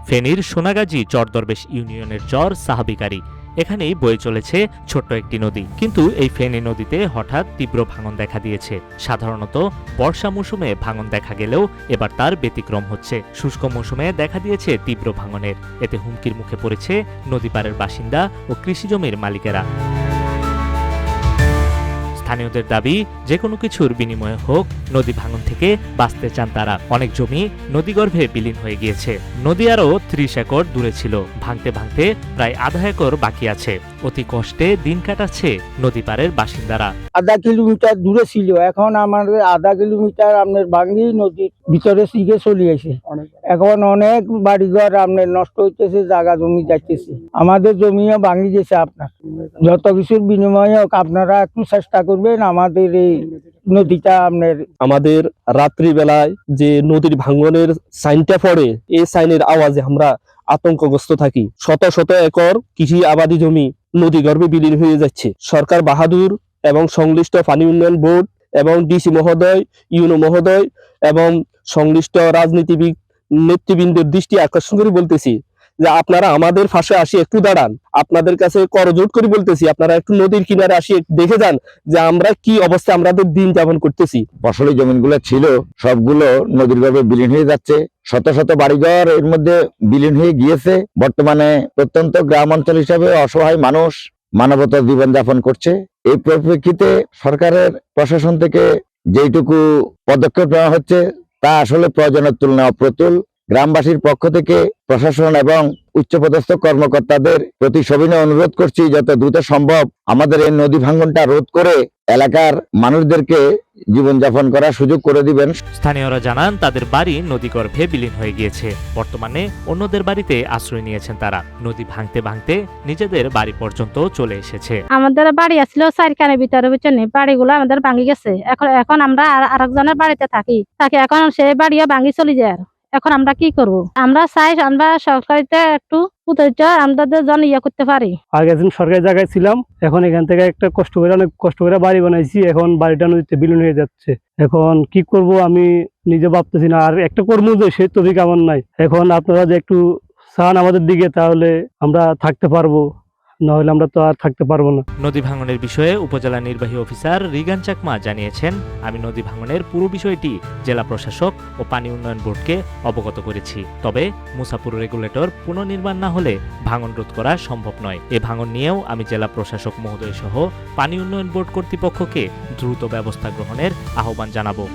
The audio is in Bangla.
ফেনীর সোনাগাজী চরদরবেশ ইউনিয়নের চর সাহাবিকারী, এখানেই বয়ে চলেছে ছোট্ট একটি নদী। কিন্তু এই ফেনী নদীতে হঠাৎ তীব্র ভাঙন দেখা দিয়েছে। সাধারণত বর্ষা মৌসুমে ভাঙন দেখা গেলেও এবার তার ব্যতিক্রম হচ্ছে। শুষ্ক মৌসুমে দেখা দিয়েছে তীব্র ভাঙনের। এতে হুমকির মুখে পড়েছে নদী পাড়ের বাসিন্দা ও কৃষিজমির মালিকেরা। স্থানীয়দের দাবি, যে কোনো কিছুর বিনিময়ে হোক নদী ভাঙন থেকে বাঁচতে চান তারা। অনেক জমি নদীগর্ভে বিলীন হয়ে গিয়েছে। নদী আরও 30 একর দূরে ছিল, ভাঙতে ভাঙতে প্রায় আধা একর বাকি আছে। অতি কষ্টে দিন কাটাচ্ছে নদী পাড়ের বাসিন্দারা। আধা কিলোমিটার দূরে ছিল, এখন আমাদের আধা কিলোমিটার আপনার ভাঙি নদীর ভিতরে শিখে চলে আসে। এখন অনেক বাড়িঘর আপনার নষ্ট হইতেছে, জায়গা জমি যাইতেছে, আমাদের জমিও ভাঙি গেছে। আপনার যত কিছুর বিনিময়ে হোক আপনারা একটু চেষ্টা করবেন আমাদের এই নদীটা আপনার। আমাদের রাত্রি বেলায় যে নদীর ভাঙনের সাইনটা পড়ে, এই সাইনের আওয়াজে আমরা আতঙ্কগ্রস্ত থাকি। শত শত একর কৃষি আবাদি জমি নদী গর্ভে বিলীন হয়ে যাচ্ছে। সরকার বাহাদুর এবং সংশ্লিষ্ট পানি উন্নয়ন বোর্ড এবং ডিসি মহোদয়, ইউনো মহোদয় এবং সংশ্লিষ্ট রাজনীতিবিদ নেতৃবৃন্দের দৃষ্টি আকর্ষণ করে বলতেছি যে আপনারা আমাদের পাশে আসি একটু দাঁড়ান। আপনাদের কাছে করজোড় করে বলতেছি, আপনারা একটু নদীর কিনারে আসি দেখে যান যে আমরা কি অবস্থা আমাদের দিন যাপন করতেছি। ফসলি জমিনগুলো ছিল সবগুলো নদীর গর্ভে বিলীন হয়ে যাচ্ছে। শত শত বাড়িঘর এর মধ্যে বিলীন হয়ে গিয়েছে। বর্তমানে প্রত্যন্ত গ্রাম অঞ্চল হিসাবে অসহায় মানুষ মানবতার জীবনযাপন করছে। এই পরিপ্রেক্ষিতে সরকারের প্রশাসন থেকে যেইটুকু পদক্ষেপ নেওয়া হচ্ছে তা আসলে প্রয়োজনের তুলনায় অপ্রতুল। গ্রামবাসীর পক্ষ থেকে প্রশাসন এবং উচ্চপদস্থ কর্মকর্তাদের প্রতি সবিনয় অনুরোধ করছি, যত দ্রুত সম্ভব আমাদের এই নদী ভাঙনটা রোধ করে এলাকার মানুষদেরকে জীবনযাপন করার সুযোগ করে দিবেন। স্থানীয়রা জানান, তাদের বাড়ি নদীগর্ভে বিলীন হয়ে গিয়েছে। বর্তমানে অন্যদের বাড়িতে আশ্রয় নিয়েছেন তারা। নদী ভাঙতে ভাঙতে নিজেদের বাড়ি পর্যন্ত চলে এসেছে। আমাদের বাড়ি আসছিল চারখানের ভিতরে, বুঝছেন, বাড়িগুলো আমাদের ভাঙি গেছে। এখন আমরা আরেকজনের বাড়িতে থাকি। এখন সে বাড়িও ভাঙি চলে যায়। এখন আমরা কি করব? আমরা চাই আমরা সরকারিতে একটু আমাদের জন্য ইয়ে করতে পারি। আগে দিন সরকারি জায়গায় ছিলাম, এখন এখান থেকে একটা অনেক কষ্ট করে বাড়ি বানাইছি। এখন বাড়িটা নদীতে বিলীন হয়ে যাচ্ছে। এখন কি করব আমি নিজে ভাবতেছি না। আর একটা কর্ম যে সে তবে কেমন নাই। এখন আপনারা যে একটু চান আমাদের দিকে, তাহলে আমরা থাকতে পারবো, নাহলে আমরা তো আর থাকতে পারবো না। নদী ভাঙনের বিষয়ে উপজেলা নির্বাহী অফিসার রিগান চাকমা জানিয়েছেন, আমি নদী ভাঙনের পুরো বিষয়টি জেলা প্রশাসক ও পানি উন্নয়ন বোর্ডকে অবগত করেছি। তবে মুসাপুর রেগুলেটর পুনর্নির্মাণ না হলে ভাঙন রোধ করা সম্ভব নয়। এ ভাঙন নিয়েও আমি জেলা প্রশাসক মহোদয় সহ পানি উন্নয়ন বোর্ড কর্তৃপক্ষকে দ্রুত ব্যবস্থা গ্রহণের আহ্বান জানাবো।